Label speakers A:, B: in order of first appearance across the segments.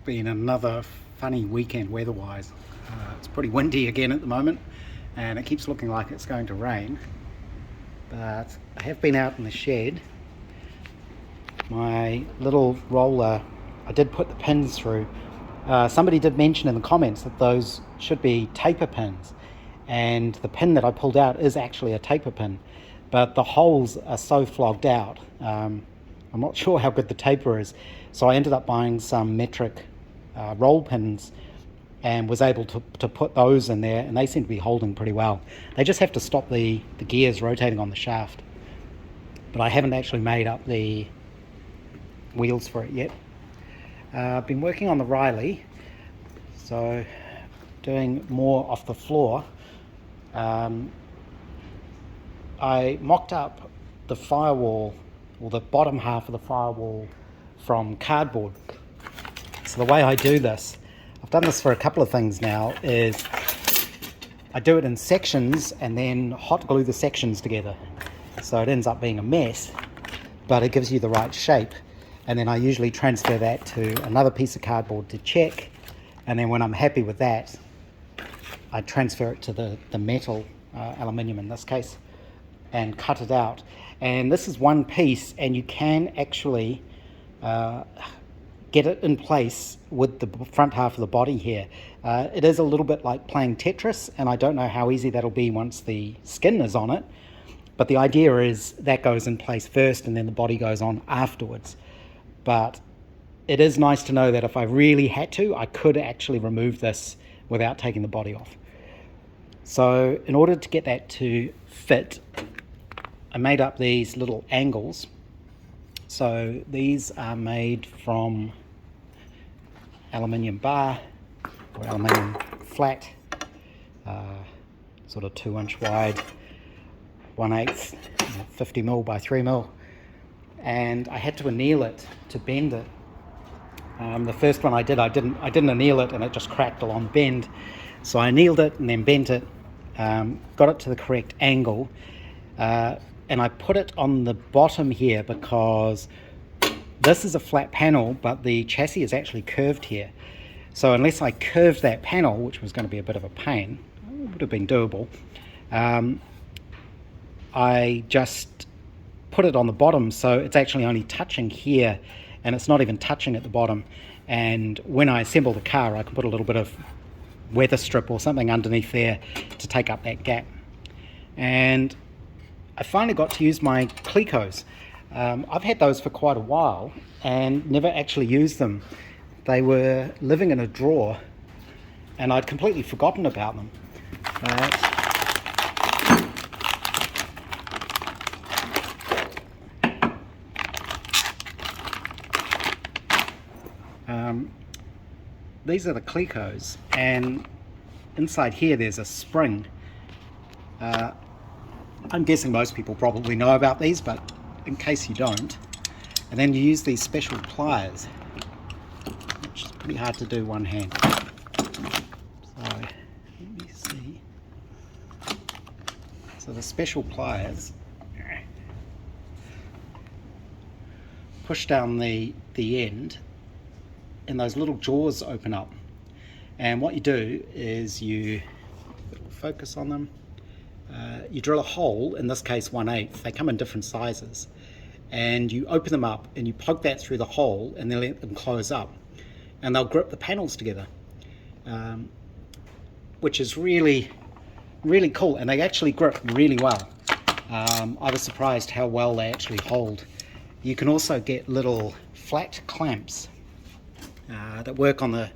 A: been another funny weekend weather-wise. It's pretty windy again at the moment, and it keeps looking like it's going to rain. But I have been out in the shed. My little roller, I did put the pins through. Somebody did mention in the comments that those should be taper pins, and the pin that I pulled out is actually a taper pin, but the holes are so flogged out. I'm not sure how good the taper is, so I ended up buying some metric roll pins and was able to put those in there, and they seem to be holding pretty well. They just have to stop the gears rotating on the shaft, but I haven't actually made up the wheels for it yet. I've been working on the Riley, so doing more off the floor. I mocked up the firewall, or the bottom half of the firewall, from cardboard. So the way I do this, I've done this for a couple of things now, is I do it in sections and then hot glue the sections together. So it ends up being a mess, but it gives you the right shape. And then I usually transfer that to another piece of cardboard to check. And then when I'm happy with that, I transfer it to the metal, aluminium in this case, and cut it out. And this is one piece, and you can actually get it in place with the front half of the body here. It is a little bit like playing Tetris, and I don't know how easy that'll be once the skin is on it. But the idea is that goes in place first, and then the body goes on afterwards. But it is nice to know that if I really had to, I could actually remove this without taking the body off. So in order to get that to fit, I made up these little angles. So these are made from aluminium bar or aluminium flat, sort of 2-inch wide, 1/8, 50mm by 3mm. And I had to anneal it to bend it. The first one I didn't anneal it, and it just cracked along the bend. So I annealed it and then bent it, got it to the correct angle, and I put it on the bottom here because this is a flat panel, but the chassis is actually curved here. So unless I curved that panel, which was going to be a bit of a pain, it would have been doable, I just put it on the bottom, so it's actually only touching here, and it's not even touching at the bottom. And when I assemble the car, I can put a little bit of weather strip or something underneath there to take up that gap. And I finally got to use my Clecos. I've had those for quite a while and never actually used them. They were living in a drawer, and I'd completely forgotten about them. These are the Clecos, and inside here there's a spring. I'm guessing most people probably know about these, but in case you don't, and then you use these special pliers, which is pretty hard to do one hand. So let me see. So the special pliers push down the end, and those little jaws open up. And what you do is you focus on them. You drill a hole, in this case 1/8. They come in different sizes, and you open them up and you plug that through the hole and then let them close up, and they'll grip the panels together, which is really cool, and they actually grip really well. I was surprised how well they actually hold. You can also get little flat clamps that work on the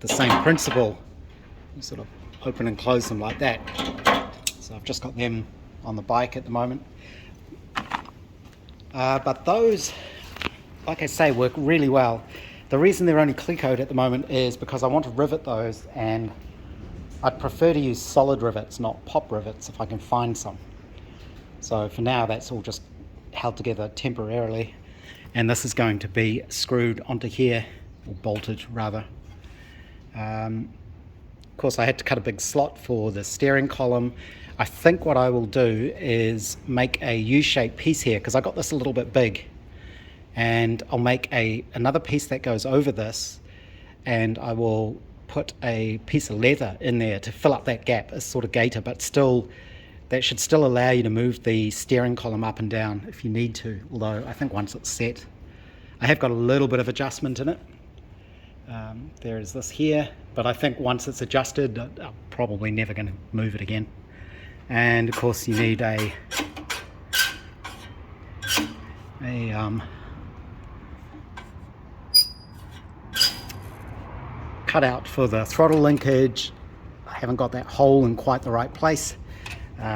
A: same principle. You sort of open and close them like that. So I've just got them on the bike at the moment. But those, like I say, work really well. The reason they're only Clecoed at the moment is because I want to rivet those, and I'd prefer to use solid rivets, not pop rivets, if I can find some. So for now, that's all just held together temporarily, and this is going to be screwed onto here, or bolted rather. Of course, I had to cut a big slot for the steering column. I think what I will do is make a U-shaped piece here, because I got this a little bit big, and I'll make another piece that goes over this, and I will put a piece of leather in there to fill up that gap, a sort of gaiter, but still, that should still allow you to move the steering column up and down if you need to, although I think once it's set, I have got a little bit of adjustment in it. There is this here, but I think once it's adjusted, I'm probably never going to move it again. And of course you need a cutout for the throttle linkage. I haven't got that hole in quite the right place,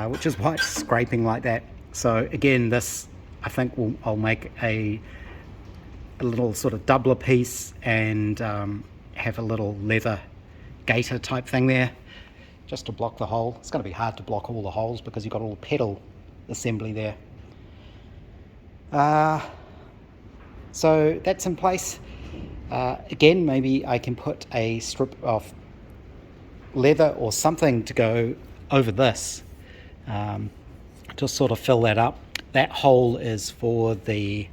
A: which is why it's scraping like that. So again, this I think I'll make a little sort of doubler piece and have a little leather gaiter type thing there just to block the hole. It's going to be hard to block all the holes because you've got all the pedal assembly there. So that's in place. Again, maybe I can put a strip of leather or something to go over this to sort of fill that up. That hole is for the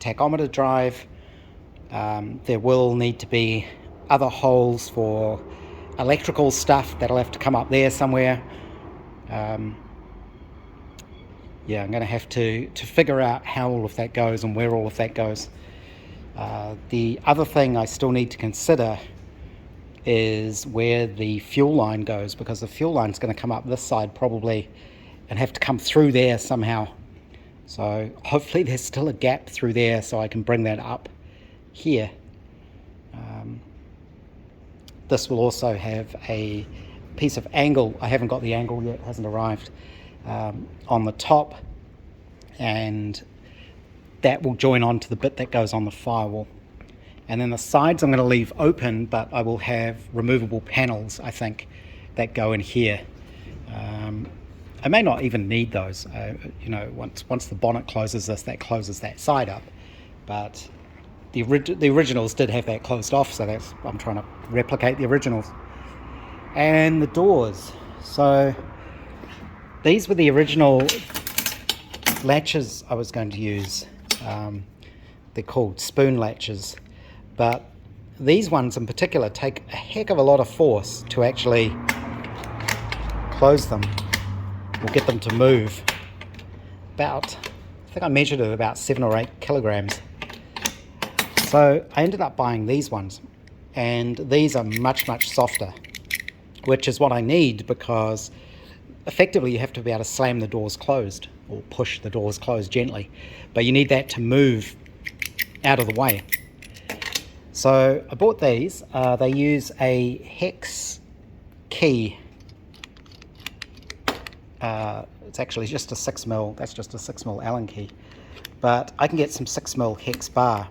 A: tachometer drive. There will need to be other holes for electrical stuff that'll have to come up there somewhere. Yeah, I'm going to have to figure out how all of that goes and where all of that goes. The other thing I still need to consider is where the fuel line goes, because the fuel line is going to come up this side probably and have to come through there somehow. So hopefully there's still a gap through there so I can bring that up here. This will also have a piece of angle. I haven't got the angle yet, hasn't arrived, on the top, and that will join on to the bit that goes on the firewall. And then the sides I'm going to leave open, but I will have removable panels, I think, that go in here. I may not even need those. You know, once the bonnet closes this, that closes that side up. But the originals did have that closed off, so that's I'm trying to replicate the originals. And the doors. So these were the original latches I was going to use. They're called spoon latches, but these ones in particular take a heck of a lot of force to actually close them or get them to move. I think I measured it about 7 or 8 kilograms. So I ended up buying these ones, and these are much softer, which is what I need, because effectively you have to be able to slam the doors closed or push the doors closed gently, but you need that to move out of the way. So I bought these. They use a hex key. It's actually just a 6mm, that's just a 6mm Allen key, but I can get some 6mm hex bar.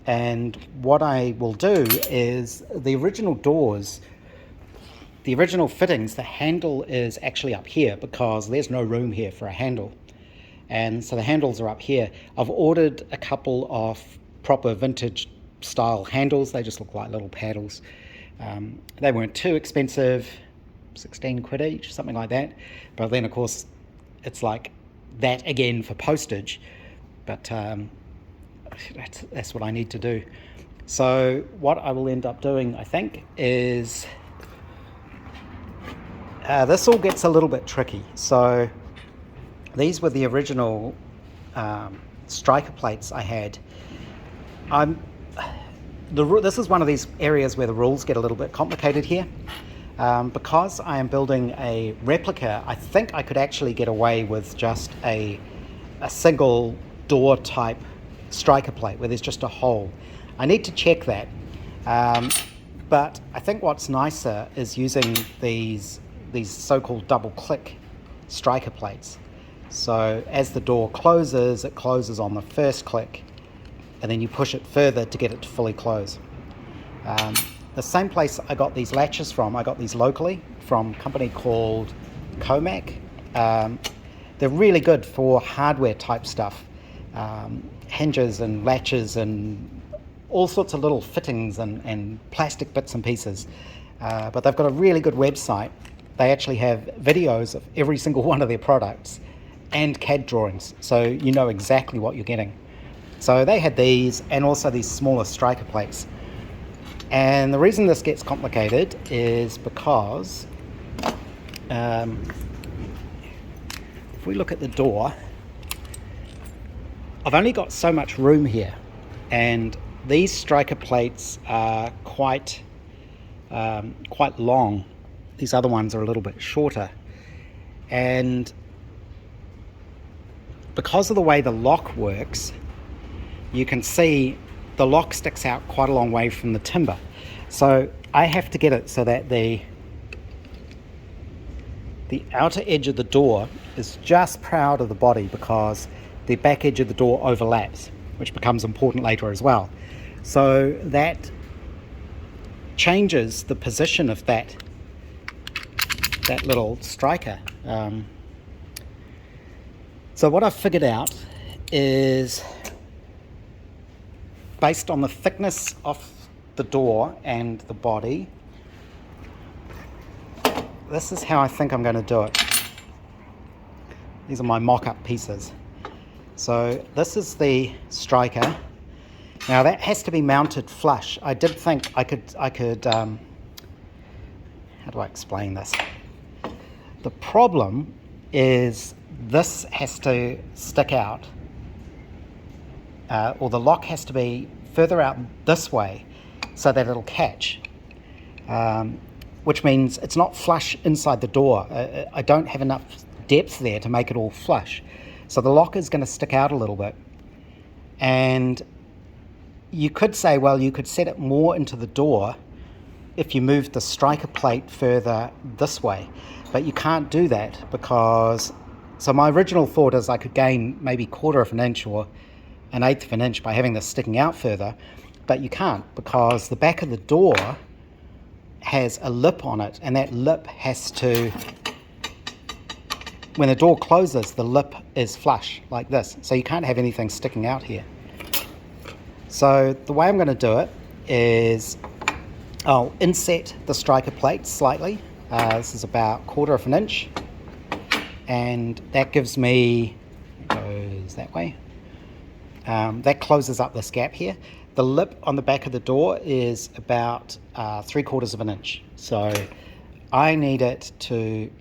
A: And what I will do is the original doors, the original fittings, the handle is actually up here because there's no room here for a handle. And so the handles are up here. I've ordered a couple of proper vintage style handles. They just look like little paddles. They weren't too expensive, 16 quid each, something like that. But then of course it's like that again for postage. But that's what I need to do. So what I will end up doing, I think, is this all gets a little bit tricky. So these were the original striker plates I had. This is one of these areas where the rules get a little bit complicated here. Because I am building a replica, I think I could actually get away with just a single door type striker plate where there's just a hole. I need to check that. But I think what's nicer is using these so-called double click striker plates. So as the door closes, it closes on the first click, and then you push it further to get it to fully close. The same place I got these latches from, I got these locally from a company called Comac. They're really good for hardware type stuff, hinges and latches and all sorts of little fittings and plastic bits and pieces. But they've got a really good website. They actually have videos of every single one of their products and CAD drawings, so you know exactly what you're getting. So they had these and also these smaller striker plates. And the reason this gets complicated is because if we look at the door, I've only got so much room here, and these striker plates are quite long. These other ones are a little bit shorter, and because of the way the lock works, you can see the lock sticks out quite a long way from the timber. So I have to get it so that the outer edge of the door is just proud of the body, because the back edge of the door overlaps, which becomes important later as well. So that changes the position of that little striker. So what I've figured out is, based on the thickness of the door and the body, this is how I think I'm going to do it. These are my mock-up pieces. So this is the striker. Now that has to be mounted flush. I did think I could how do I explain this? The problem is this has to stick out, or the lock has to be further out this way so that it'll catch, which means it's not flush inside the door. I don't have enough depth there to make it all flush. So the lock is going to stick out a little bit. And you could say, well, you could set it more into the door if you moved the striker plate further this way. But you can't do that because, so my original thought is I could gain maybe 1/4 of an inch or 1/8 of an inch by having this sticking out further, but you can't, because the back of the door has a lip on it, and that lip has to, when the door closes, the lip is flush like this, so you can't have anything sticking out here. So the way I'm going to do it is I'll inset the striker plate slightly. This is about 1/4 of an inch, and that gives me, it goes that way, that closes up this gap here. The lip on the back of the door is about 3/4 of an inch, so I need it to,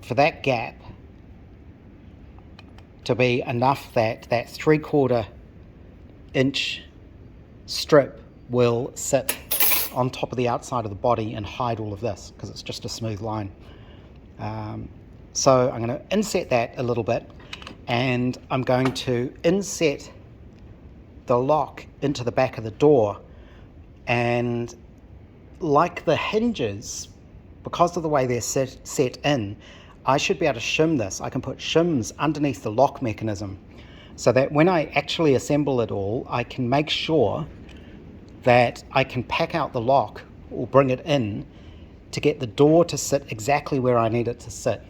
A: for that gap to be enough that that 3/4 inch strip will sit on top of the outside of the body and hide all of this, because it's just a smooth line. So I'm going to inset that a little bit, and I'm going to inset the lock into the back of the door, and like the hinges, because of the way they're set in, I should be able to shim this. I can put shims underneath the lock mechanism so that when I actually assemble it all, I can make sure that I can pack out the lock or bring it in to get the door to sit exactly where I need it to sit.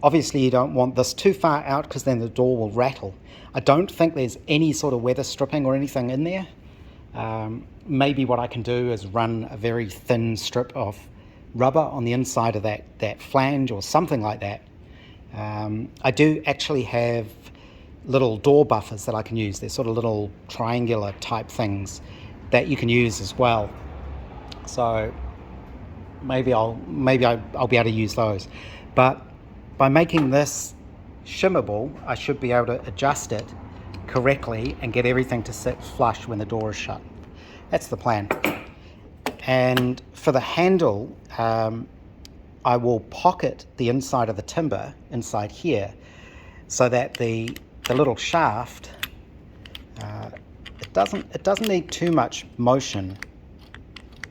A: Obviously you don't want this too far out, because then the door will rattle. I don't think there's any sort of weather stripping or anything in there. Maybe what I can do is run a very thin strip of rubber on the inside of that flange or something like that. I do actually have little door buffers that I can use. They're sort of little triangular type things that you can use as well. So maybe I'll be able to use those. But by making this shimmable, I should be able to adjust it correctly and get everything to sit flush when the door is shut. That's the plan. And for the handle, I will pocket the inside of the timber inside here, so that the little shaft, it doesn't need too much motion.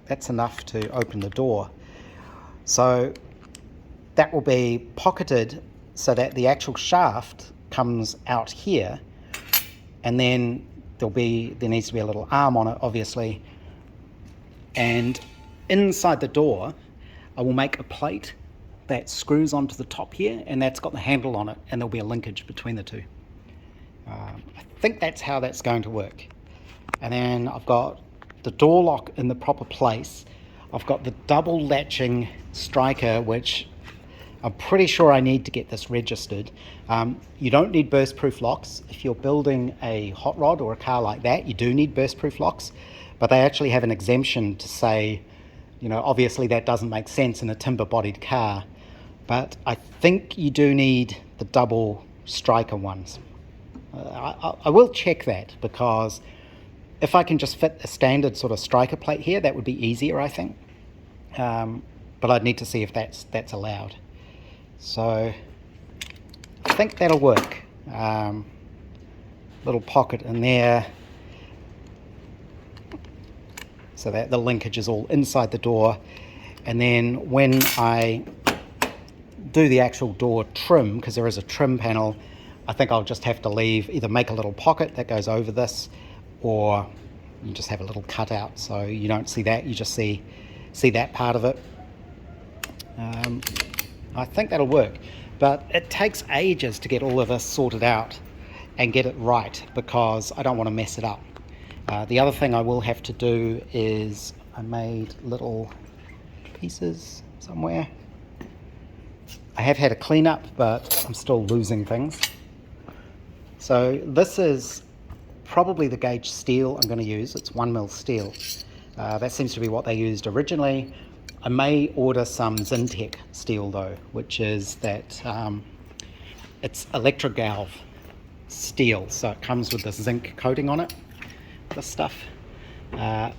A: That's enough to open the door. So that will be pocketed so that the actual shaft comes out here, and then there needs to be a little arm on it, obviously. And inside the door, I will make a plate that screws onto the top here, and that's got the handle on it, and there'll be a linkage between the two. I think that's how that's going to work. And then I've got the door lock in the proper place. I've got the double latching striker, which I'm pretty sure I need to get this registered. You don't need burst proof locks. If you're building a hot rod or a car like that, you do need burst proof locks. but they actually have an exemption to say, you know, obviously that doesn't make sense in a timber-bodied car, but I think you do need the double striker ones. I will check that, because if I can just fit a standard sort of striker plate here, that would be easier, I think. But I'd need to see if that's allowed. So I think that'll work. Little pocket in there, so that the linkage is all inside the door. And then when I do the actual door trim, because there is a trim panel, I think I'll just have to either make a little pocket that goes over this, or you just have a little cutout so you don't see that, you just see that part of it. I think that'll work, but it takes ages to get all of this sorted out and get it right, because I don't want to mess it up. The other thing I will have to do is, I made little pieces somewhere. I have had a cleanup, but I'm still losing things. So this is probably the gauge steel I'm going to use. It's 1mm steel. That seems to be what they used originally. I may order some Zinc steel though, which is that it's electrogalv steel, so it comes with this zinc coating on it, this stuff. I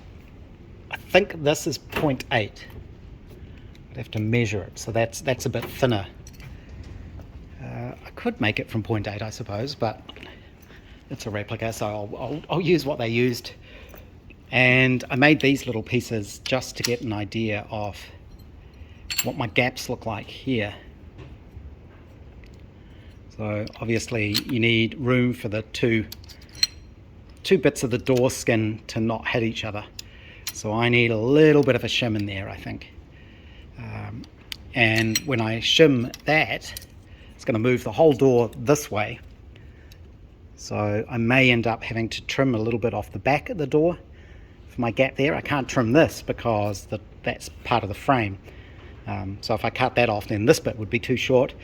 A: think this is 0.8. I'd have to measure it, so that's a bit thinner. I could make it from 0.8, I suppose, but it's a replica, so I'll use what they used. And I made these little pieces just to get an idea of what my gaps look like here. So obviously you need room for the two bits of the door skin to not hit each other. So I need a little bit of a shim in there, I think. And when I shim that, it's going to move the whole door this way. So I may end up having to trim a little bit off the back of the door for my gap there. I can't trim this because that's part of the frame. So if I cut that off, then this bit would be too short.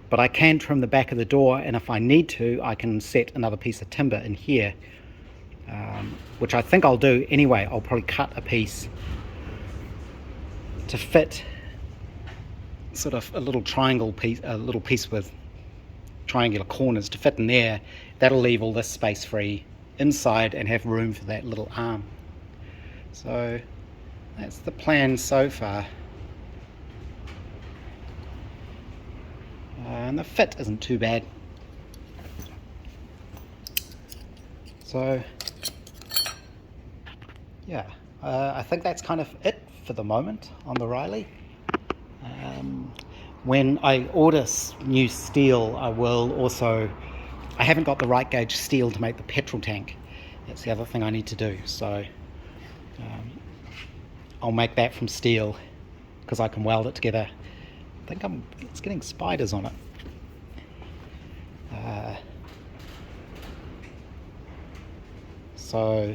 A: But I can trim the back of the door, and if I need to, I can set another piece of timber in here, which I think I'll do anyway. I'll probably cut a piece to fit sort of a little triangle piece, a little piece with triangular corners to fit in there. That'll leave all this space free inside and have room for that little arm. So that's the plan so far. And the fit isn't too bad. So yeah, I think that's kind of it for the moment on the Riley. When I order new steel, I haven't got the right gauge steel to make the petrol tank. That's the other thing I need to do. So I'll make that from steel, because I can weld it together. I think it's getting spiders on it. So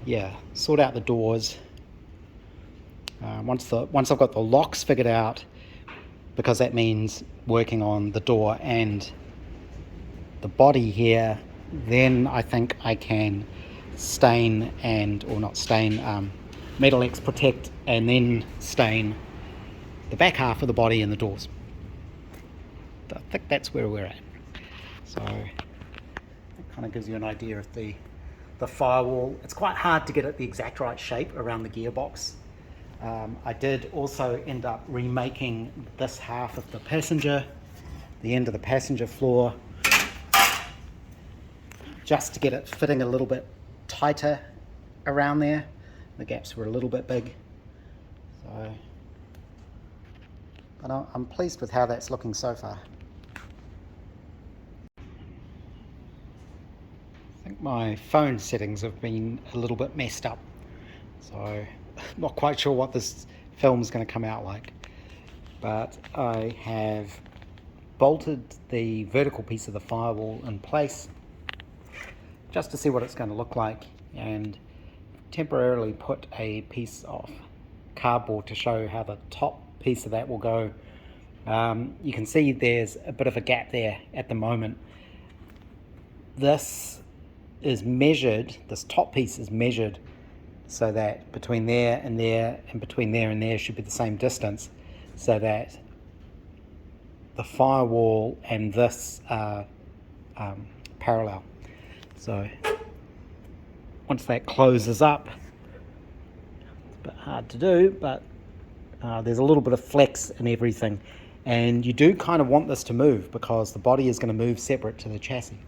A: yeah, sort out the doors. Once I've got the locks figured out, because that means working on the door and the body here, then I think I can stain Metal X protect, and then stain the back half of the body and the doors. I think that's where we're at. So it kind of gives you an idea of the firewall. It's quite hard to get it the exact right shape around the gearbox. I did also end up remaking this half of the end of the passenger floor, just to get it fitting a little bit tighter around there. The gaps were a little bit big. So, but I'm pleased with how that's looking so far. I think my phone settings have been a little bit messed up, so I'm not quite sure what this film is going to come out like. But I have bolted the vertical piece of the firewall in place just to see what it's going to look like, and temporarily put a piece of cardboard to show how the top piece of that will go. You can see there's a bit of a gap there at the moment. This top piece is measured so that between there and there and between there and there should be the same distance, so that the firewall and this are parallel. So once that closes up, it's a bit hard to do, but there's a little bit of flex in everything, and you do kind of want this to move because the body is going to move separate to the chassis.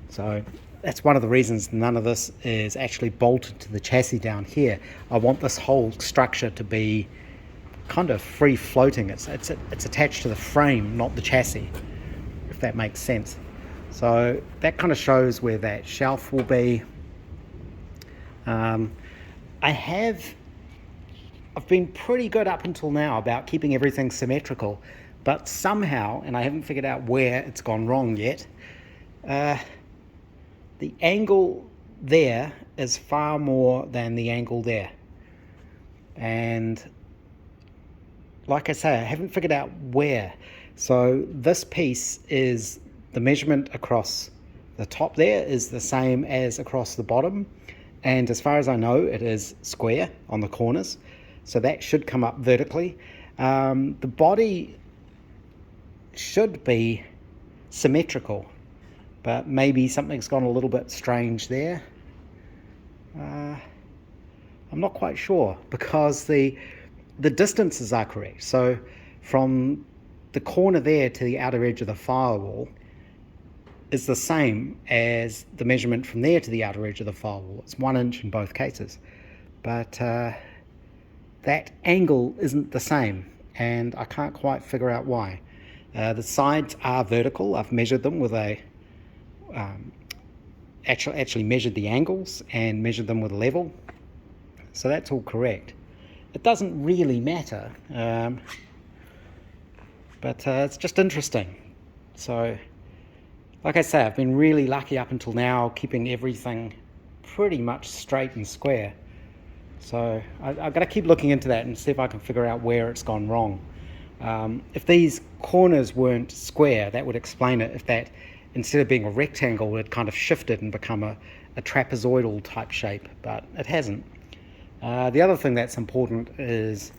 A: So that's one of the reasons none of this is actually bolted to the chassis down here. I want this whole structure to be kind of free floating. It's attached to the frame, not the chassis, if that makes sense. So that kind of shows where that shelf will be. I've been pretty good up until now about keeping everything symmetrical, but somehow, and I haven't figured out where it's gone wrong yet, the angle there is far more than the angle there. And like I say, I haven't figured out where. So this piece is the measurement across the top there is the same as across the bottom. And as far as I know, it is square on the corners. So that should come up vertically. The body should be symmetrical, but maybe something's gone a little bit strange there. I'm not quite sure, because the distances are correct. So from the corner there to the outer edge of the firewall is the same as the measurement from there to the outer edge of the firewall. It's 1 inch in both cases, but that angle isn't the same, and I can't quite figure out why. The sides are vertical. I've measured them with a actually measured the angles and measured them with a level, so that's all correct. It doesn't really matter, but it's just interesting. So like I say, I've been really lucky up until now, keeping everything pretty much straight and square. So I've got to keep looking into that and see if I can figure out where it's gone wrong. If these corners weren't square, that would explain it. If that, instead of being a rectangle, it kind of shifted and become a trapezoidal type shape, but it hasn't. The other thing that's important is,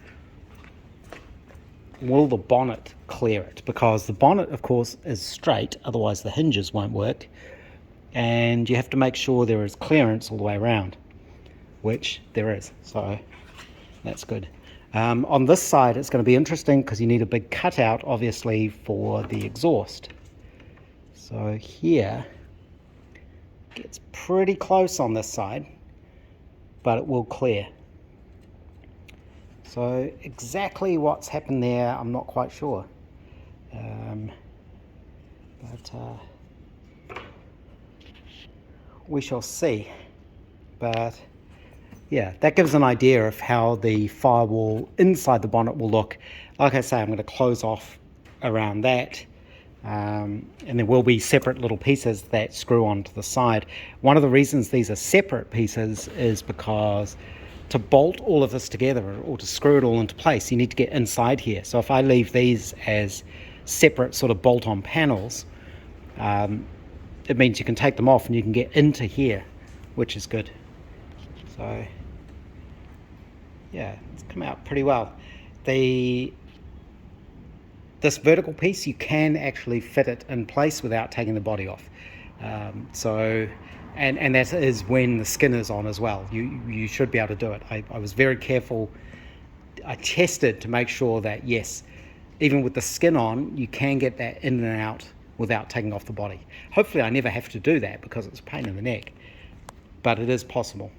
A: will the bonnet clear it? Because the bonnet, of course, is straight, otherwise the hinges won't work, and you have to make sure there is clearance all the way around, which there is, so that's good. On this side, it's going to be interesting because you need a big cutout, obviously, for the exhaust. So here, it gets pretty close on this side, but it will clear. So exactly what's happened there, I'm not quite sure. But we shall see. But yeah, that gives an idea of how the firewall inside the bonnet will look. Like I say, I'm going to close off around that. And there will be separate little pieces that screw onto the side. One of the reasons these are separate pieces is because to bolt all of this together, or to screw it all into place, you need to get inside here. So if I leave these as separate sort of bolt-on panels, it means you can take them off and you can get into here, which is good. So yeah, it's come out pretty well. This vertical piece, you can actually fit it in place without taking the body off. And that is when the skin is on as well. You should be able to do it. I was very careful. I tested to make sure that, yes, even with the skin on, you can get that in and out without taking off the body. Hopefully I never have to do that because it's a pain in the neck, but it is possible.